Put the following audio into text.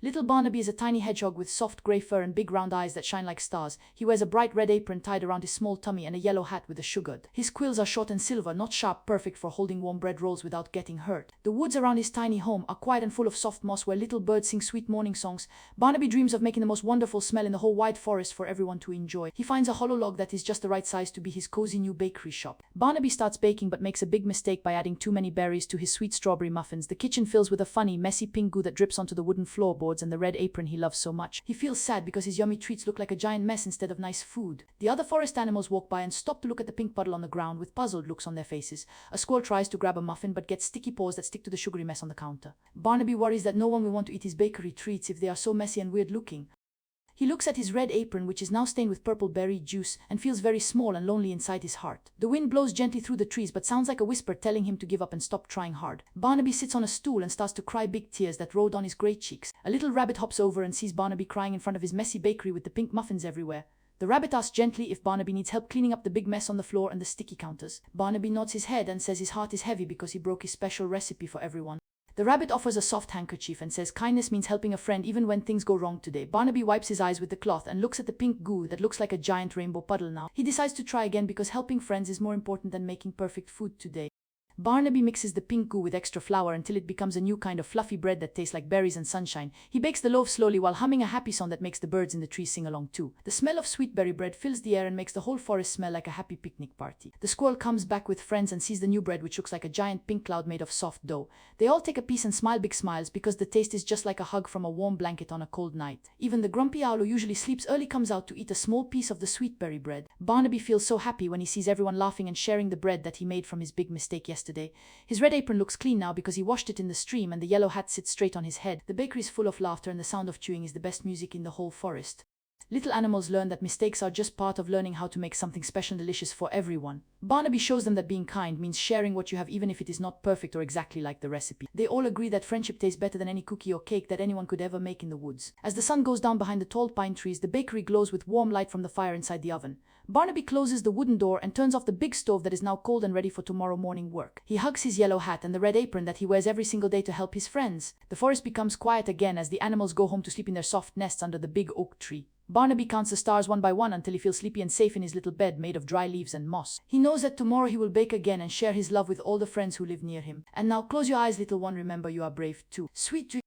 Little Barnaby is a tiny hedgehog with soft grey fur and big round eyes that shine like stars. He wears a bright red apron tied around his small tummy and a yellow hat with a sugared. His quills are short and silver, not sharp, perfect for holding warm bread rolls without getting hurt. The woods around his tiny home are quiet and full of soft moss where little birds sing sweet morning songs. Barnaby dreams of making the most wonderful smell in the whole wide forest for everyone to enjoy. He finds a hollow log that is just the right size to be his cozy new bakery shop. Barnaby starts baking but makes a big mistake by adding too many berries to his sweet strawberry muffins. The kitchen fills with a funny, messy pink goo that drips onto the wooden floorboards and the red apron he loves so much. He feels sad because his yummy treats look like a giant mess instead of nice food. The other forest animals walk by and stop to look at the pink puddle on the ground with puzzled looks on their faces. A squirrel tries to grab a muffin but gets sticky paws that stick to the sugary mess on the counter. Barnaby worries that no one will want to eat his bakery treats if they are so messy and weird looking. He looks at his red apron, which is now stained with purple berry juice, and feels very small and lonely inside his heart. The wind blows gently through the trees but sounds like a whisper telling him to give up and stop trying hard. Barnaby sits on a stool and starts to cry big tears that roll down his grey cheeks. A little rabbit hops over and sees Barnaby crying in front of his messy bakery with the pink muffins everywhere. The rabbit asks gently if Barnaby needs help cleaning up the big mess on the floor and the sticky counters. Barnaby nods his head and says his heart is heavy because he broke his special recipe for everyone. The rabbit offers a soft handkerchief and says kindness means helping a friend even when things go wrong today. Barnaby wipes his eyes with the cloth and looks at the pink goo that looks like a giant rainbow puddle now. He decides to try again because helping friends is more important than making perfect food today. Barnaby mixes the pink goo with extra flour until it becomes a new kind of fluffy bread that tastes like berries and sunshine. He bakes the loaf slowly while humming a happy song that makes the birds in the trees sing along too. The smell of sweet berry bread fills the air and makes the whole forest smell like a happy picnic party. The squirrel comes back with friends and sees the new bread, which looks like a giant pink cloud made of soft dough. They all take a piece and smile big smiles because the taste is just like a hug from a warm blanket on a cold night. Even the grumpy owl, who usually sleeps early, comes out to eat a small piece of the sweet berry bread. Barnaby feels so happy when he sees everyone laughing and sharing the bread that he made from his big mistake yesterday. His red apron looks clean now because he washed it in the stream, and the yellow hat sits straight on his head. The bakery is full of laughter and the sound of chewing is the best music in the whole forest. Little animals learn that mistakes are just part of learning how to make something special and delicious for everyone. Barnaby shows them that being kind means sharing what you have even if it is not perfect or exactly like the recipe. They all agree that friendship tastes better than any cookie or cake that anyone could ever make in the woods. As the sun goes down behind the tall pine trees, the bakery glows with warm light from the fire inside the oven. Barnaby closes the wooden door and turns off the big stove that is now cold and ready for tomorrow morning work. He hugs his yellow hat and the red apron that he wears every single day to help his friends. The forest becomes quiet again as the animals go home to sleep in their soft nests under the big oak tree. Barnaby counts the stars one by one until he feels sleepy and safe in his little bed made of dry leaves and moss. He knows that tomorrow he will bake again and share his love with all the friends who live near him. And now close your eyes, little one. Remember, you are brave too. Sweet dreams.